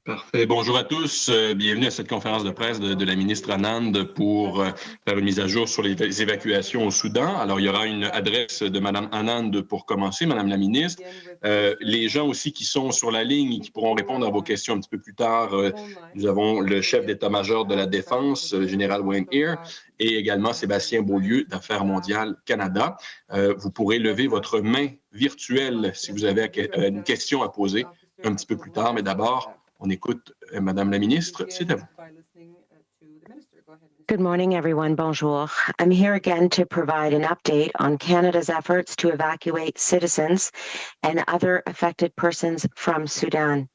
Parfait. Bonjour à tous. Bienvenue à cette conférence de presse de la ministre Anand pour faire une mise à jour sur les évacuations au Soudan. Alors, il y aura une adresse de Mme Anand pour commencer, Mme la ministre. Les gens aussi qui sont sur la ligne et qui pourront répondre à vos questions un petit peu plus tard, nous avons le chef d'état-major de la Défense, général Wayne Eyre, et également Sébastien Beaulieu d'Affaires mondiales Canada. Vous pourrez lever votre main virtuelle si vous avez une question à poser un petit peu plus tard, mais d'abord, on écoute Madame la ministre, c'est à vous. Good morning, everyone. Bonjour. I'm here again to provide an update on Canada's efforts to evacuate citizens and other affected persons from Sudan.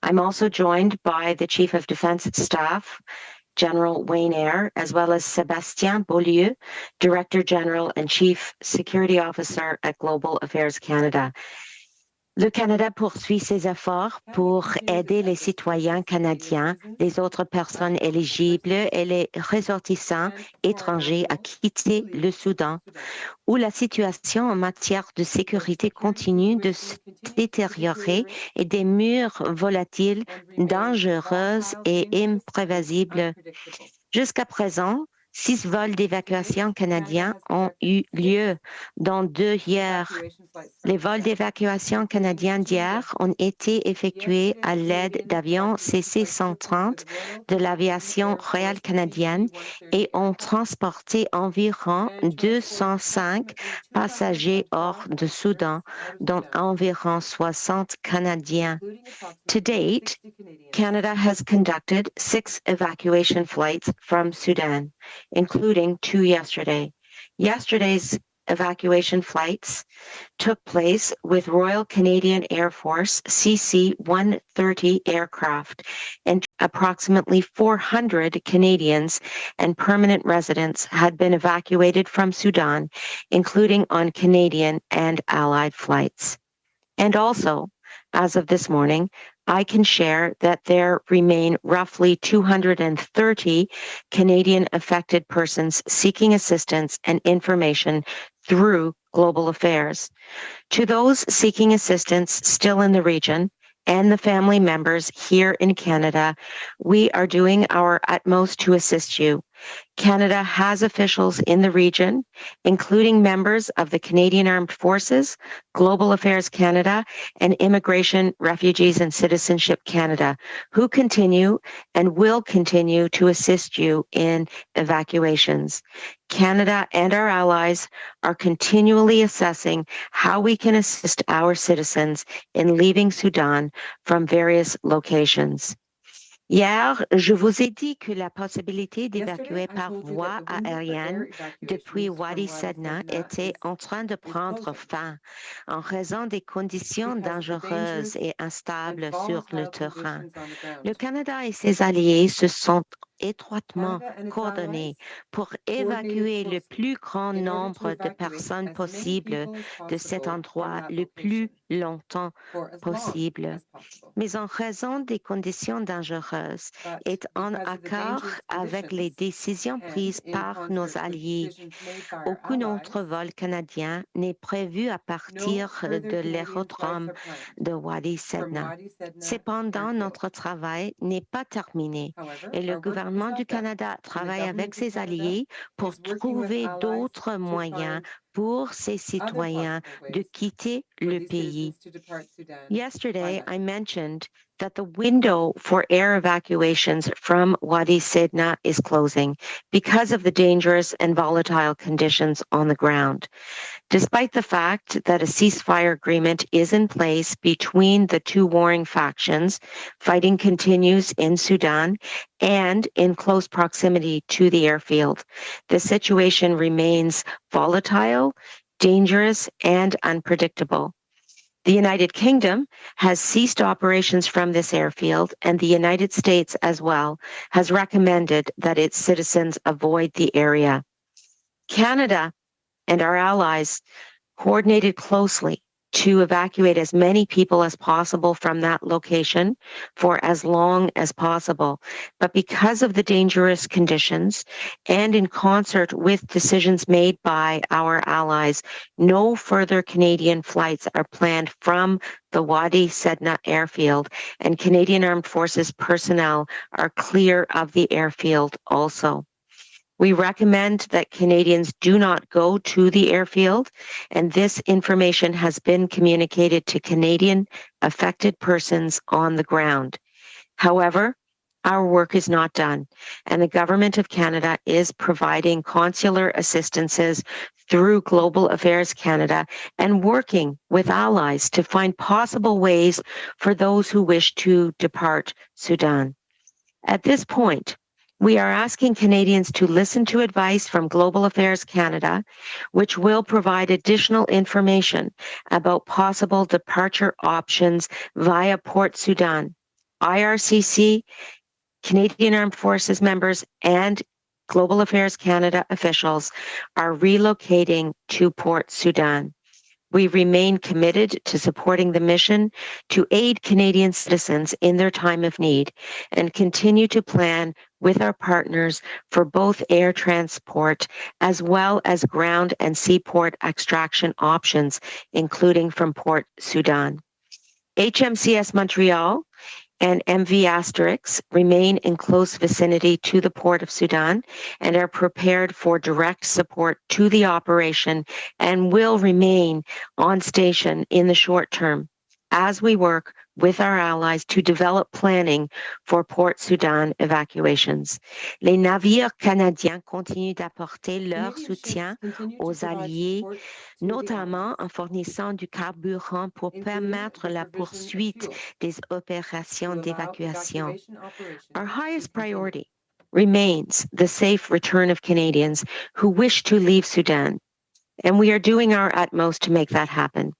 I'm also joined by the Chief of Defense Staff, General Wayne Eyre, as well as Sébastien Beaulieu, Director General and Chief Security Officer at Global Affairs Canada. Le Canada poursuit ses efforts pour aider les citoyens canadiens, les autres personnes éligibles et les ressortissants étrangers à quitter le Soudan, où la situation en matière de sécurité continue de se détériorer et des murs volatiles, dangereuses et imprévisibles. Jusqu'à présent, 6 vols d'évacuation canadiens ont eu lieu, dont 2 hier. Les vols d'évacuation canadiens d'hier ont été effectués à l'aide d'avions CC-130 de l'aviation royale canadienne et ont transporté environ 205 passagers hors de Soudan, dont environ 60 Canadiens. To date, Canada has conducted 6 evacuation flights from Sudan, including 2 yesterday. Yesterday's evacuation flights took place with Royal Canadian Air Force CC-130 aircraft, and approximately 400 Canadians and permanent residents had been evacuated from Sudan, including on Canadian and Allied flights. And also, as of this morning, I can share that there remain roughly 230 Canadian affected persons seeking assistance and information through Global Affairs. To those seeking assistance still in the region and the family members here in Canada, we are doing our utmost to assist you. Canada has officials in the region, including members of the Canadian Armed Forces, Global Affairs Canada, and Immigration, Refugees and Citizenship Canada, who continue and will continue to assist you in evacuations. Canada and our allies are continually assessing how we can assist our citizens in leaving Sudan from various locations. Hier, je vous ai dit que la possibilité d'évacuer par voie aérienne depuis Wadi Sayyidna était en train de prendre fin en raison des conditions dangereuses et instables sur le terrain. Le Canada et ses alliés se sont étroitement coordonnés pour évacuer le plus grand nombre de personnes possible de cet endroit le plus longtemps possible. Mais en raison des conditions dangereuses et en accord avec les décisions prises par nos alliés, aucun autre vol canadien n'est prévu à partir de l'aérodrome de Wadi Sayyidna. Cependant, notre travail n'est pas terminé et le gouvernement du Canada travaille avec ses alliés pour trouver d'autres moyens pour ses citoyens de quitter le pays. Yesterday, I mentioned that the window for air evacuations from Wadi Sayyidna is closing because of the dangerous and volatile conditions on the ground. Despite the fact that a ceasefire agreement is in place between the two warring factions, fighting continues in Sudan and in close proximity to the airfield. The situation remains volatile, dangerous, and unpredictable. The United Kingdom has ceased operations from this airfield, and the United States as well has recommended that its citizens avoid the area. Canada and our allies coordinated closely to evacuate as many people as possible from that location for as long as possible. But because of the dangerous conditions and in concert with decisions made by our allies, no further Canadian flights are planned from the Wadi Sayyidna Airfield, and Canadian Armed Forces personnel are clear of the airfield also. We recommend that Canadians do not go to the airfield, and this information has been communicated to Canadian affected persons on the ground. However, our work is not done, and the Government of Canada is providing consular assistances through Global Affairs Canada and working with allies to find possible ways for those who wish to depart Sudan. At this point, we are asking Canadians to listen to advice from Global Affairs Canada, which will provide additional information about possible departure options via Port Sudan. IRCC, Canadian Armed Forces members, and Global Affairs Canada officials are relocating to Port Sudan. We remain committed to supporting the mission to aid Canadian citizens in their time of need and continue to plan with our partners for both air transport as well as ground and seaport extraction options, including from Port Sudan. HMCS Montreal and MV Asterix remain in close vicinity to the Port of Sudan and are prepared for direct support to the operation and will remain on station in the short term as we work with our allies to develop planning for Port Sudan evacuations. Les navires canadiens continuent d'apporter leur soutien aux alliés, notamment en fournissant du carburant pour permettre la poursuite des opérations d'évacuation. Our highest priority remains the safe return of Canadians who wish to leave Sudan, and we are doing our utmost to make that happen.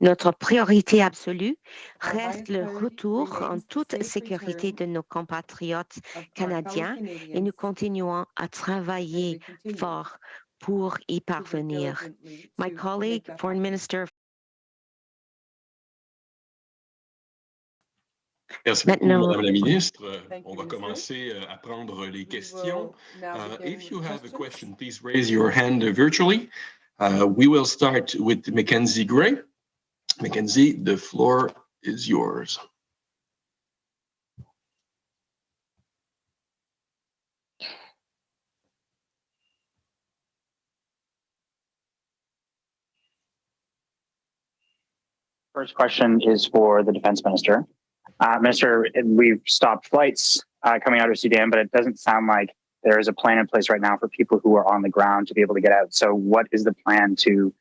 Notre priorité absolue reste le retour en toute sécurité de nos compatriotes canadiens et nous continuons à travailler fort pour y parvenir. My colleague, Foreign Minister. Merci beaucoup, Madame la Ministre. On va commencer à prendre les questions. If you have a question, please raise your hand virtually. We will start with Mackenzie Gray. Mackenzie, the floor is yours. First question is for the Defense Minister. Minister, we've stopped flights coming out of Sudan, but it doesn't sound like there is a plan in place right now for people who are on the ground to be able to get out. So what is the plan to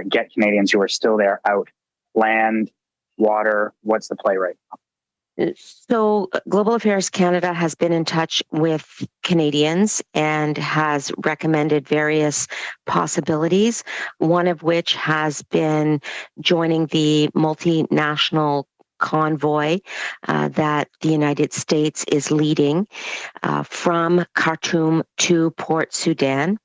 get Canadians who are still there out? Land, water, what's the play right now? So Global Affairs Canada has been in touch with Canadians and has recommended various possibilities, one of which has been joining the multinational convoy that the United States is leading from Khartoum to Port Sudan.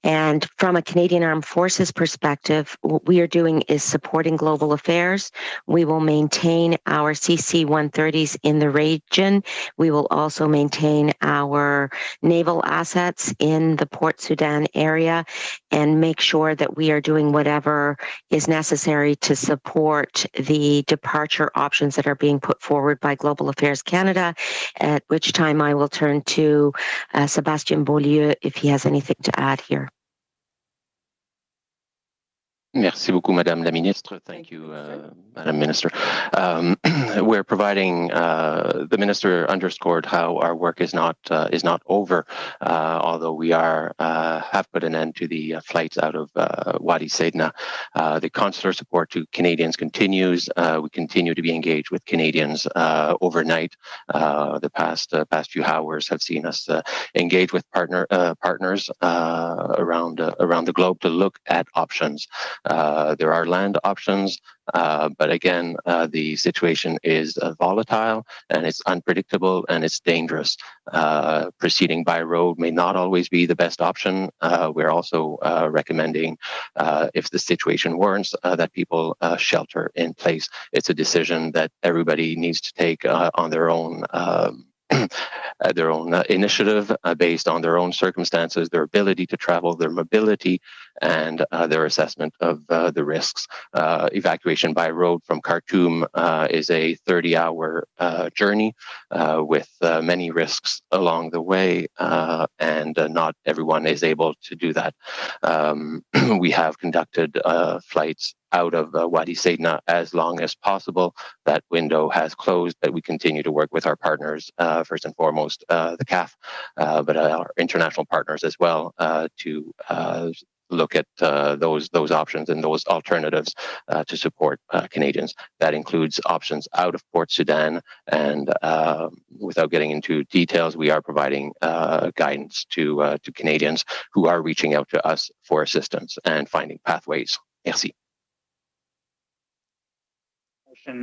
And from a Canadian Armed Forces perspective, what we are doing is supporting global affairs. We will maintain our CC-130s in the region. We will also maintain our naval assets in the Port Sudan area and make sure that we are doing whatever is necessary to support the departure options that are being put forward by Global Affairs Canada, at which time I will turn to Sébastien Beaulieu if he has anything to add here. Merci beaucoup, Madame la Ministre. Thank you, Madam Minister. We're providing, the Minister underscored how our work is not over, although we have put an end to the flights out of Wadi Sayyidna. The consular support to Canadians continues. We continue to be engaged with Canadians overnight. The past few hours have seen us engage with partners around the globe to look at options There are land options, but again, the situation is volatile and it's unpredictable and it's dangerous. Proceeding by road may not always be the best option. We're also recommending, if the situation warrants, that people shelter in place. It's a decision that everybody needs to take on their own initiative, based on their own circumstances, their ability to travel, their mobility, and their assessment of the risks. Evacuation by road from Khartoum is a 30-hour journey with many risks along the way, and not everyone is able to do that. We have conducted flights out of Wadi Sayyidna as long as possible. That window has closed, but we continue to work with our partners, first and foremost, the CAF, but our international partners as well, to look at those options and those alternatives to support Canadians. That includes options out of Port Sudan, and without getting into details, we are providing guidance to Canadians who are reaching out to us for assistance and finding pathways. Merci.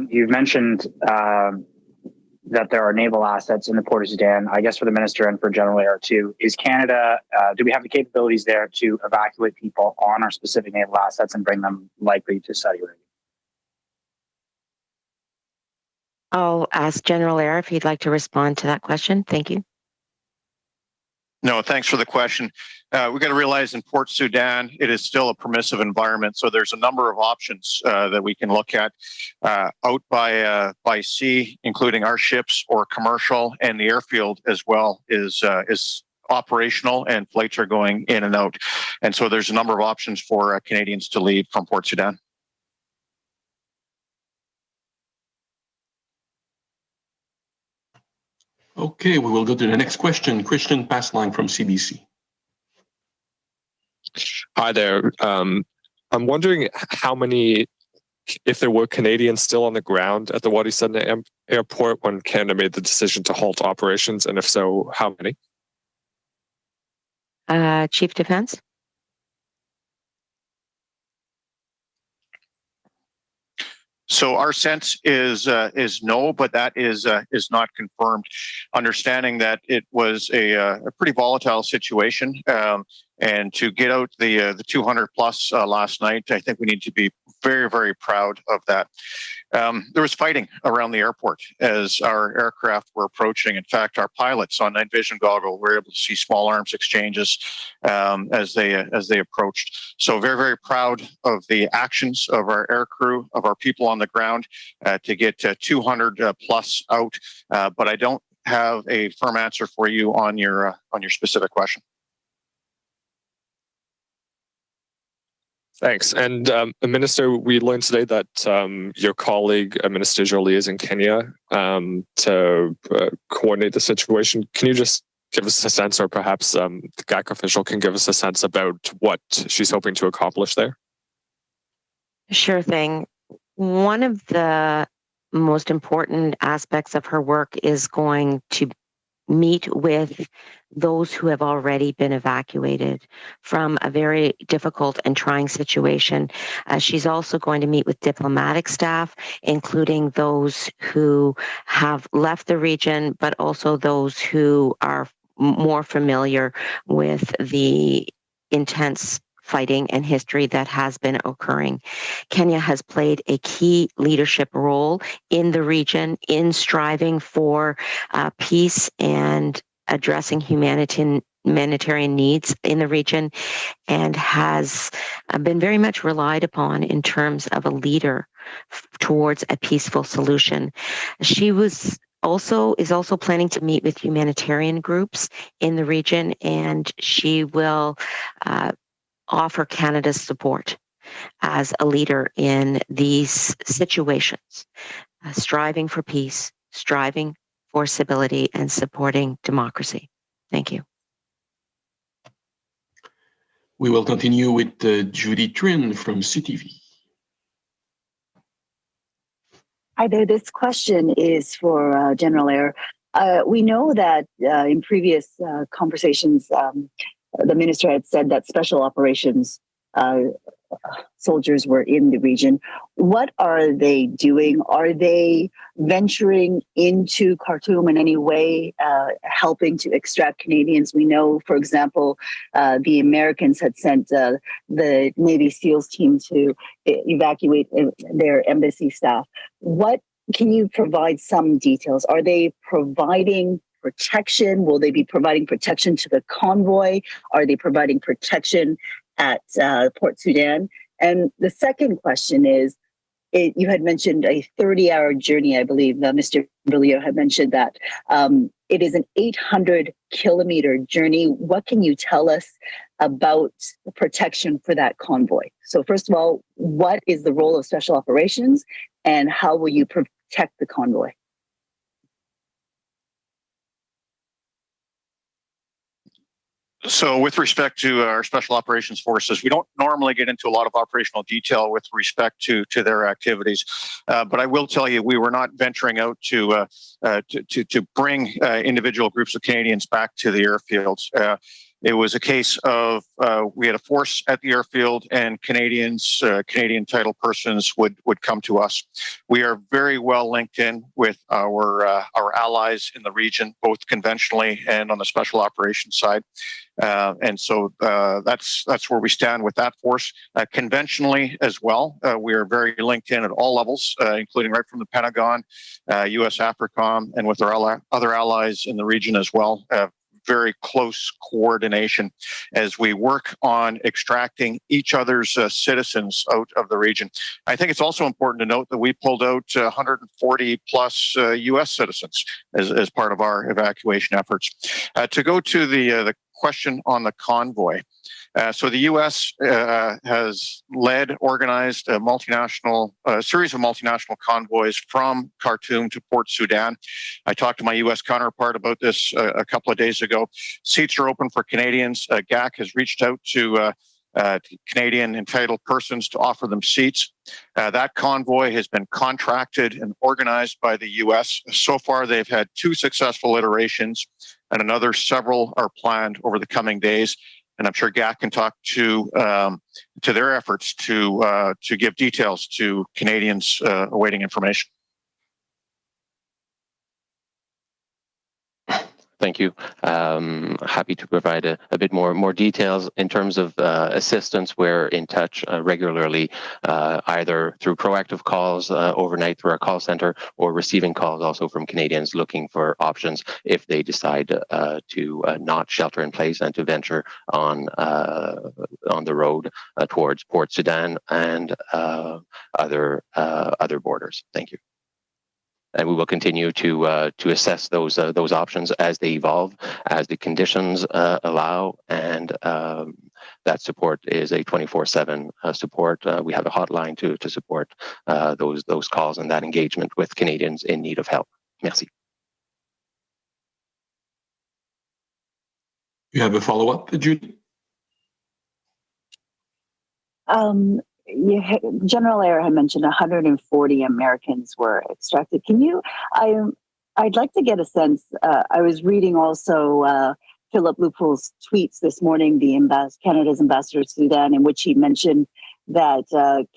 You've mentioned that there are naval assets in the Port of Sudan. I guess for the Minister and for General Eyre too, is Canada, do we have the capabilities there to evacuate people on our specific naval assets and bring them likely to Saudi Arabia? I'll ask General Eyre if he'd like to respond to that question. Thank you. No, thanks for the question. We've got to realize in Port Sudan, it is still a permissive environment. So there's a number of options that we can look at out by sea, including our ships or commercial, and the airfield as well is operational and flights are going in and out. And so there's a number of options for Canadians to leave from Port Sudan. Okay, we will go to the next question. Christian Passline from CBC. Hi there. I'm wondering how many, if there were Canadians still on the ground at the Wadi Sayyidna Airport when Canada made the decision to halt operations, and if so, how many? Chief Defense. So our sense is no, but that is not confirmed. Understanding that it was a pretty volatile situation, and to get out the 200 plus last night, I think we need to be very, very proud of that. There was fighting around the airport as our aircraft were approaching. In fact, our pilots on night vision goggle were able to see small arms exchanges as they approached. So very, very proud of the actions of our air crew, of our people on the ground to get 200 plus out. But I don't have a firm answer for you on your specific question. Thanks. And Minister, we learned today that your colleague, Minister Jolie, is in Kenya to coordinate the situation. Can you just give us a sense, or perhaps the GAC official can give us a sense about what she's hoping to accomplish there? Sure thing. One of the most important aspects of her work is going to meet with those who have already been evacuated from a very difficult and trying situation. She's also going to meet with diplomatic staff, including those who have left the region, but also those who are more familiar with the intense fighting and history that has been occurring. Kenya has played a key leadership role in the region in striving for peace and addressing humanitarian needs in the region, and has been very much relied upon in terms of a leader towards a peaceful solution. She is also planning to meet with humanitarian groups in the region, and she will offer Canada's support as a leader in these situations, striving for peace, striving for stability, and supporting democracy. Thank you. We will continue with Judy Trin from CTV. Hi there. This question is for General Eyre. We know that in previous conversations, the minister had said that special operations soldiers were in the region. What are they doing? Are they venturing into Khartoum in any way, helping to extract Canadians? We know, for example, the Americans had sent the Navy SEALs team to evacuate their embassy staff. What can you provide some details? Are they providing protection? Will they be providing protection to the convoy? Are they providing protection at Port Sudan? And the second question is, you had mentioned a 30-hour journey, I believe. Mr. Billio had mentioned that. It is an 800-kilometer journey. What can you tell us about the protection for that convoy? So first of all, what is the role of special operations, and how will you protect the convoy? So with respect to our special operations forces, we don't normally get into a lot of operational detail with respect to their activities. But I will tell you, we were not venturing out to bring individual groups of Canadians back to the airfields. It was a case of we had a force at the airfield, and Canadians, Canadian title persons would come to us. We are very well linked in with our allies in the region, both conventionally and on the special operations side. And so that's where we stand with that force. Conventionally as well, we are very linked in at all levels, including right from the Pentagon, U.S. AFRICOM, and with our other allies in the region as well. Very close coordination as we work on extracting each other's citizens out of the region. I think it's also important to note that we pulled out 140 plus U.S. citizens as part of our evacuation efforts. To go to the question on the convoy. So the U.S. has organized a series of multinational convoys from Khartoum to Port Sudan. I talked to my U.S. counterpart about this a couple of days ago. Seats are open for Canadians. GAC has reached out to Canadian entitled persons to offer them seats. That convoy has been contracted and organized by the U.S. So far, they've had 2 successful iterations, and another several are planned over the coming days. And I'm sure GAC can talk to their efforts to give details to Canadians awaiting information. Thank you. Happy to provide a bit more details in terms of assistance. We're in touch regularly, either through proactive calls overnight through our call center, or receiving calls also from Canadians looking for options if they decide to not shelter in place and to venture on the road towards Port Sudan and other borders. Thank you. And we will continue to assess those options as they evolve, as the conditions allow, and that support is a 24/7 support. We have a hotline to support those calls and that engagement with Canadians in need of help. Merci. You have a follow-up, Judy? General Eyre had mentioned 140 Americans were extracted. I'd like to get a sense. I was reading also Philip Lupul's tweets this morning, Canada's ambassador to Sudan, in which he mentioned that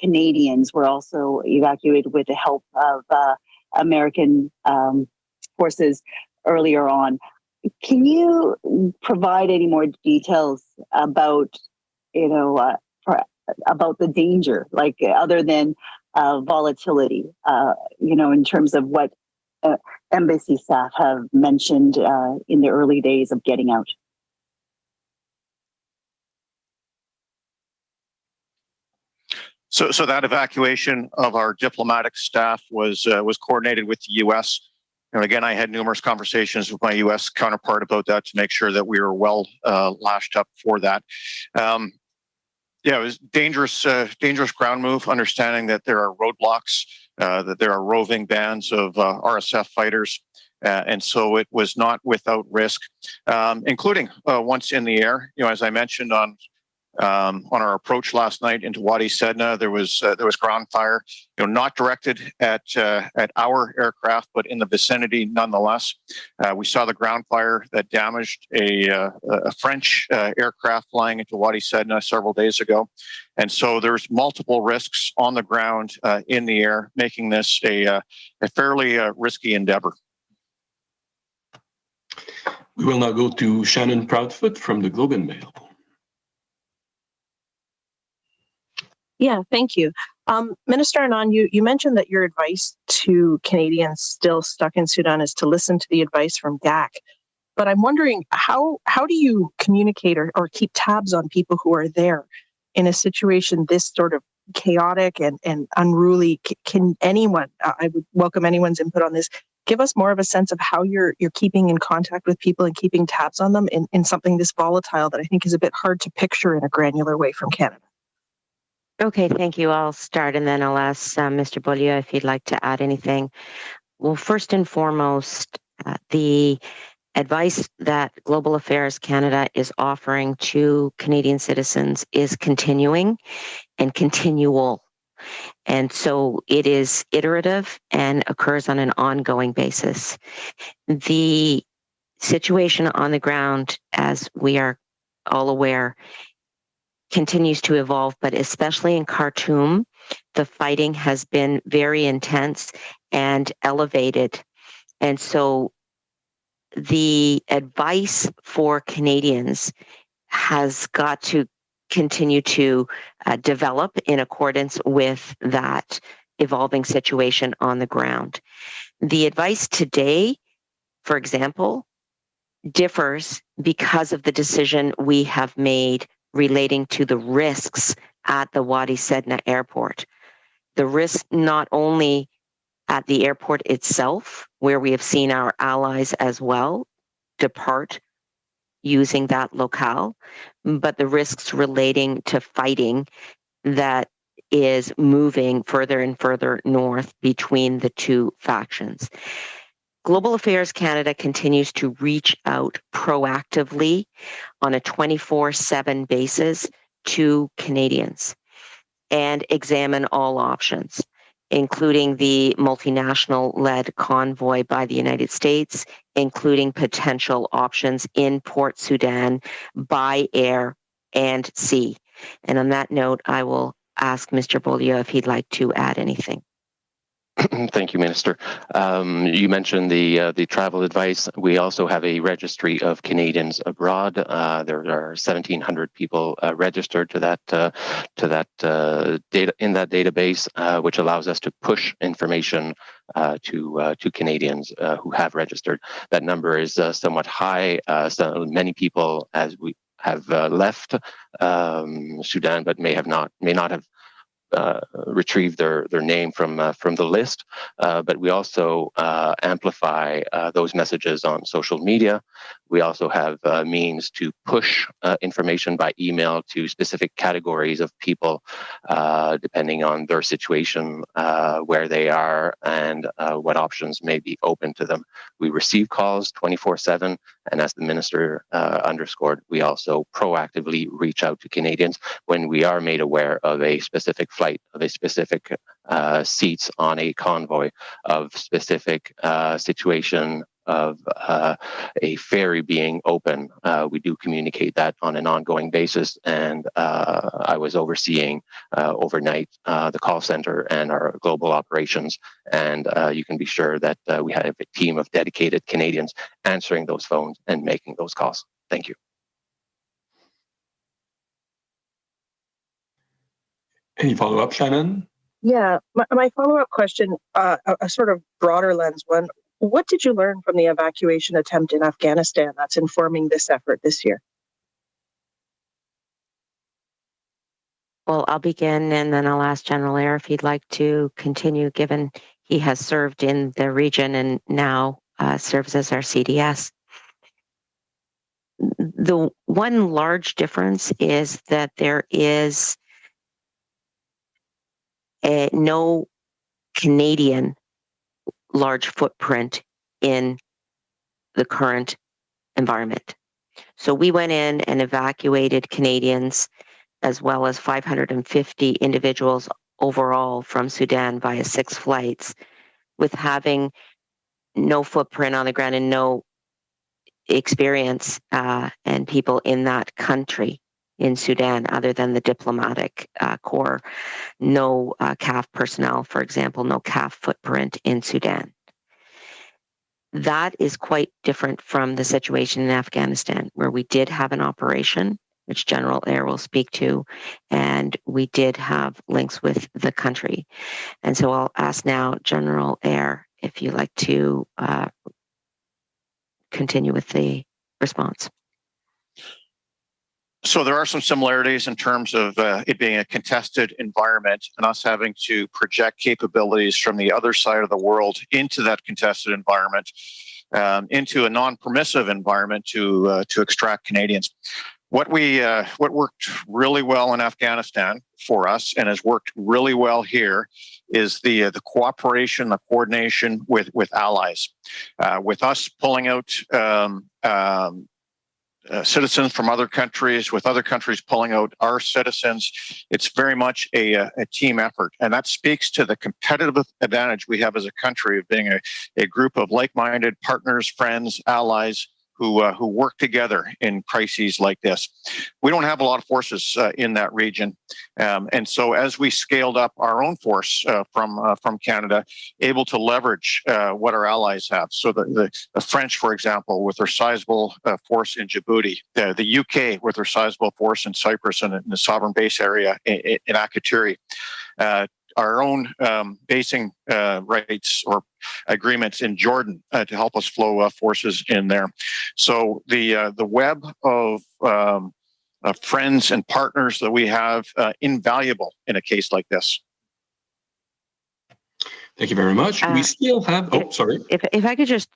Canadians were also evacuated with the help of American forces earlier on. Can you provide any more details about, about the danger, like other than volatility, in terms of what embassy staff have mentioned in the early days of getting out? So that evacuation of our diplomatic staff was coordinated with the U.S. And again, I had numerous conversations with my U.S. counterpart about that to make sure that we were well lashed up for that. Yeah, it was dangerous ground move, understanding that there are roadblocks, that there are roving bands of RSF fighters. And so it was not without risk, including once in the air. As I mentioned on On our approach last night into Wadi Sayyidna, there was ground fire, not directed at our aircraft, but in the vicinity nonetheless. We saw the ground fire that damaged a French aircraft flying into Wadi Sayyidna several days ago, and so there's multiple risks on the ground, in the air, making this a fairly risky endeavor. We will now go to Shannon Proudfoot from the Globe and Mail. Yeah, thank you. Minister Anand, you mentioned that your advice to Canadians still stuck in Sudan is to listen to the advice from GAC. But I'm wondering, how do you communicate or keep tabs on people who are there in a situation this sort of chaotic and unruly? Can anyone, I would welcome anyone's input on this, give us more of a sense of how you're keeping in contact with people and keeping tabs on them in something this volatile that I think is a bit hard to picture in a granular way from Canada? Okay, thank you. I'll start and then I'll ask Mr. Beaulieu if he'd like to add anything. Well, first and foremost, the advice that Global Affairs Canada is offering to Canadian citizens is continuing and continual. And so it is iterative and occurs on an ongoing basis. The situation on the ground, as we are all aware, continues to evolve, but especially in Khartoum, the fighting has been very intense and elevated. And so the advice for Canadians has got to continue to develop in accordance with that evolving situation on the ground. The advice today, for example, differs because of the decision we have made relating to the risks at the Wadi Sayyidna Airport. The risk not only at the airport itself, where we have seen our allies as well depart using that locale, but the risks relating to fighting that is moving further and further north between the two factions. Global Affairs Canada continues to reach out proactively on a 24/7 basis to Canadians and examine all options, including the multinational-led convoy by the United States, including potential options in Port Sudan by air and sea. And on that note, I will ask Mr. Beaulieu if he'd like to add anything. Thank you, Minister. You mentioned the travel advice. We also have a registry of Canadians abroad. There are 1,700 people registered to that data in that database, which allows us to push information to Canadians who have registered. That number is somewhat high. So many people, as we have left Sudan, but may not have retrieve their name from the list, but we also amplify those messages on social media. We also have means to push information by email to specific categories of people, depending on their situation, where they are, and what options may be open to them. We receive calls 24/7, and as the Minister underscored, we also proactively reach out to Canadians when we are made aware of a specific flight, of a specific seats on a convoy, of specific situation of a ferry being open. We do communicate that on an ongoing basis, and I was overseeing overnight the call center and our global operations, and you can be sure that we have a team of dedicated Canadians answering those phones and making those calls. Thank you. Any follow-up, Shannon? Yeah, my follow-up question, a sort of broader lens one. What did you learn from the evacuation attempt in Afghanistan that's informing this effort this year? Well, I'll begin and then I'll ask General Eyre if he'd like to continue, given he has served in the region and now serves as our CDS. The one large difference is that there is no Canadian large footprint in the current environment. So we went in and evacuated Canadians as well as 550 individuals overall from Sudan via 6 flights, with having no footprint on the ground and no experience and people in that country in Sudan other than the diplomatic corps. No CAF personnel, for example, no CAF footprint in Sudan. That is quite different from the situation in Afghanistan, where we did have an operation, which General Eyre will speak to, and we did have links with the country. And so I'll ask now General Eyre if you'd like to continue with the response. So there are some similarities in terms of it being a contested environment and us having to project capabilities from the other side of the world into that contested environment, into a non-permissive environment to extract Canadians. What worked really well in Afghanistan for us and has worked really well here is the cooperation, the coordination with allies. With us pulling out citizens from other countries, with other countries pulling out our citizens, it's very much a team effort. And that speaks to the competitive advantage we have as a country of being a group of like-minded partners, friends, allies who work together in crises like this. We don't have a lot of forces in that region. And so as we scaled up our own force from Canada, able to leverage what our allies have. So the French, for example, with their sizable force in Djibouti, the UK with their sizable force in Cyprus and in the sovereign base area in Akrotiri, our own basing rights or agreements in Jordan to help us flow forces in there. So the web of friends and partners that we have, invaluable in a case like this. Thank you very much. We still have, sorry. If I could just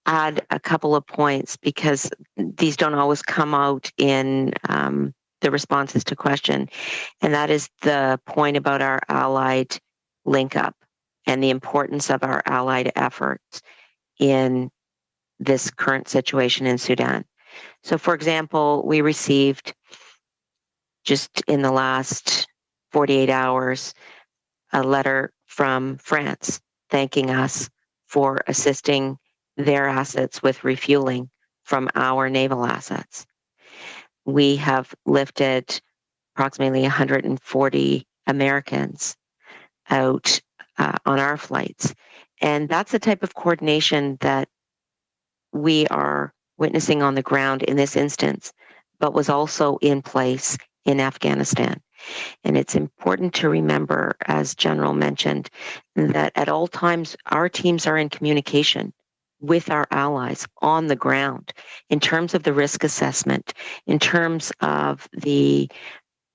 add a couple of points, because these don't always come out in the responses to question, and that is the point about our allied link up and the importance of our allied efforts in this current situation in Sudan. So, for example, we received just in the last 48 hours a letter from France thanking us for assisting their assets with refueling from our naval assets. We have lifted approximately 140 Americans out on our flights. And that's the type of coordination that we are witnessing on the ground in this instance, but was also in place in Afghanistan. And it's important to remember, as General mentioned, that at all times, our teams are in communication with our allies on the ground in terms of the risk assessment, in terms of the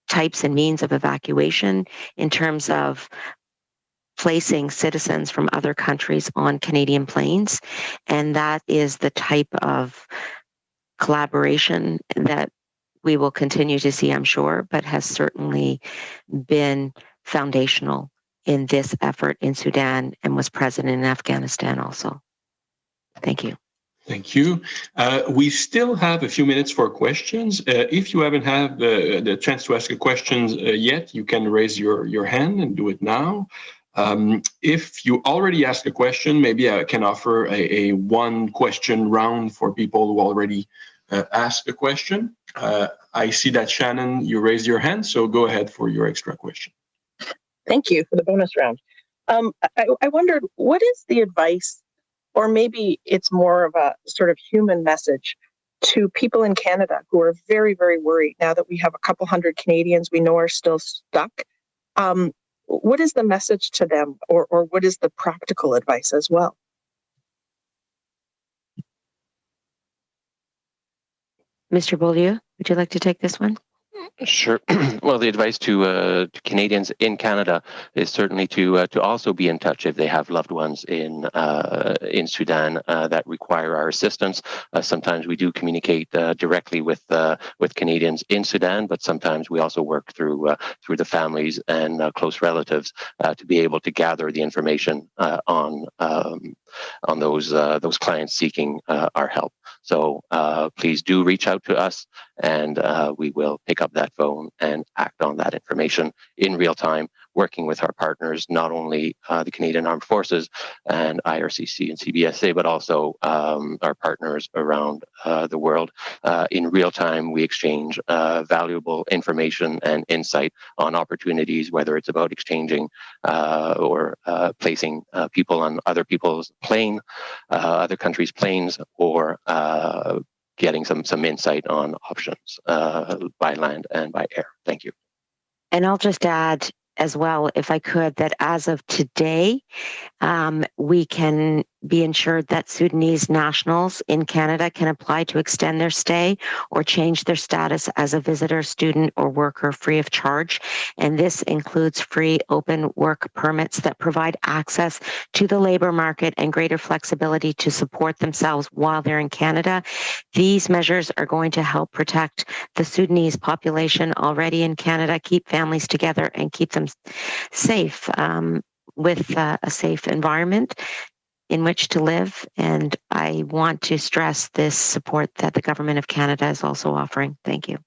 types and means of evacuation, in terms of placing citizens from other countries on Canadian planes. And that is the type of collaboration that we will continue to see, I'm sure, but has certainly been foundational in this effort in Sudan and was present in Afghanistan also. Thank you. Thank you. We still have a few minutes for questions. If you haven't had the chance to ask a question yet, you can raise your hand and do it now. If you already asked a question, maybe I can offer a one question round for people who already asked a question. I see that, Shannon, you raised your hand, so go ahead for your extra question. Thank you for the bonus round. I wondered, what is the advice, or maybe it's more of a sort of human message to people in Canada who are very, very worried now that we have a couple hundred Canadians we know are still stuck? What is the message to them, or what is the practical advice as well? Mr. Beaulieu, would you like to take this one? Sure. Well, the advice to Canadians in Canada is certainly to also be in touch if they have loved ones in Sudan that require our assistance. Sometimes we do communicate directly with Canadians in Sudan, but sometimes we also work through the families and close relatives to be able to gather the information on those clients seeking our help. So please do reach out to us, and we will pick up that phone and act on that information in real time, working with our partners, not only the Canadian Armed Forces and IRCC and CBSA, but also our partners around the world. In real time, we exchange valuable information and insight on opportunities, whether it's about exchanging or placing people on other people's plane, other countries' planes, or getting some insight on options by land and by air. Thank you. And I'll just add as well, if I could, that as of today, we can be ensured that Sudanese nationals in Canada can apply to extend their stay or change their status as a visitor, student, or worker free of charge. And this includes free open work permits that provide access to the labor market and greater flexibility to support themselves while they're in Canada. These measures are going to help protect the Sudanese population already in Canada, keep families together, and keep them safe with a safe environment in which to live. And I want to stress this support that the Government of Canada is also offering. Thank you.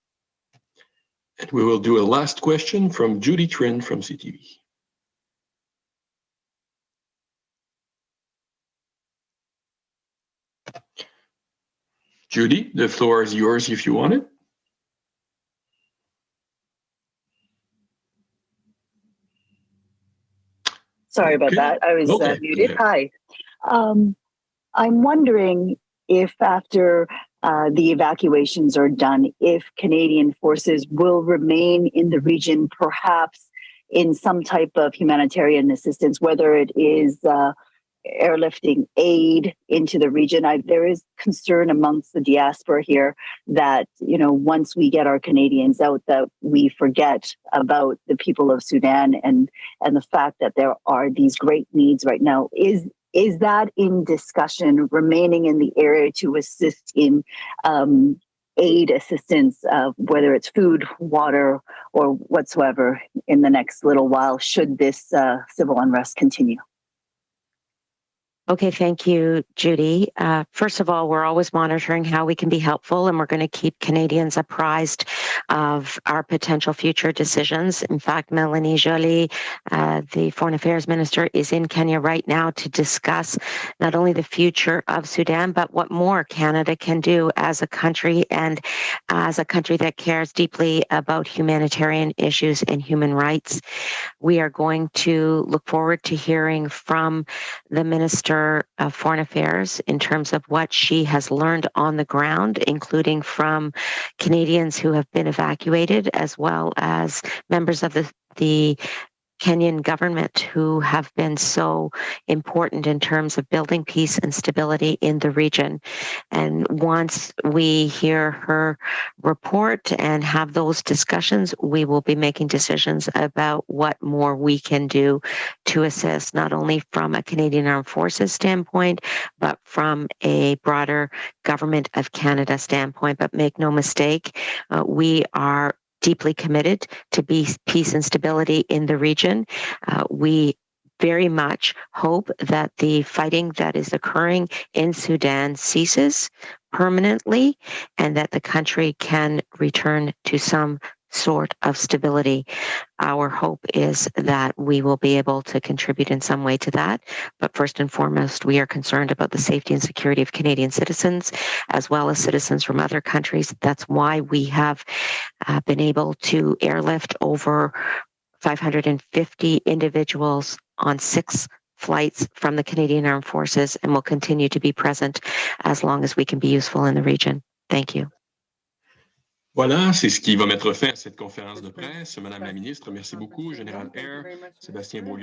And we will do a last question from Judy Trin from CTV. Judy, the floor is yours if you want it. Sorry about that. I was muted. Hi. I'm wondering if after the evacuations are done, if Canadian forces will remain in the region, perhaps in some type of humanitarian assistance, whether it is airlifting aid into the region. There is concern amongst the diaspora here that, once we get our Canadians out, that we forget about the people of Sudan and the fact that there are these great needs right now. Is that in discussion, remaining in the area to assist in aid assistance, whether it's food, water, or whatsoever in the next little while, should this civil unrest continue? Okay, thank you, Judy. First of all, we're always monitoring how we can be helpful, and we're going to keep Canadians apprised of our potential future decisions. In fact, Melanie Joly, the Foreign Affairs Minister, is in Kenya right now to discuss not only the future of Sudan, but what more Canada can do as a country, and as a country that cares deeply about humanitarian issues and human rights. We are going to look forward to hearing from the Minister of Foreign Affairs in terms of what she has learned on the ground, including from Canadians who have been evacuated, as well as members of the Kenyan government who have been so important in terms of building peace and stability in the region. And once we hear her report and have those discussions, we will be making decisions about what more we can do to assist, not only from a Canadian Armed Forces standpoint, but from a broader Government of Canada standpoint. But make no mistake, we are deeply committed to peace and stability in the region. We very much hope that the fighting that is occurring in Sudan ceases permanently and that the country can return to some sort of stability. Our hope is that we will be able to contribute in some way to that. But first and foremost, we are concerned about the safety and security of Canadian citizens, as well as citizens from other countries. That's why we have been able to airlift over 550 individuals on 6 flights from the Canadian Armed Forces, and will continue to be present as long as we can be useful in the region. Thank you. Voilà, c'est ce qui va mettre fin à cette conférence de presse. Madame la ministre, merci beaucoup. Général Eyre, Sébastien Beaulieu.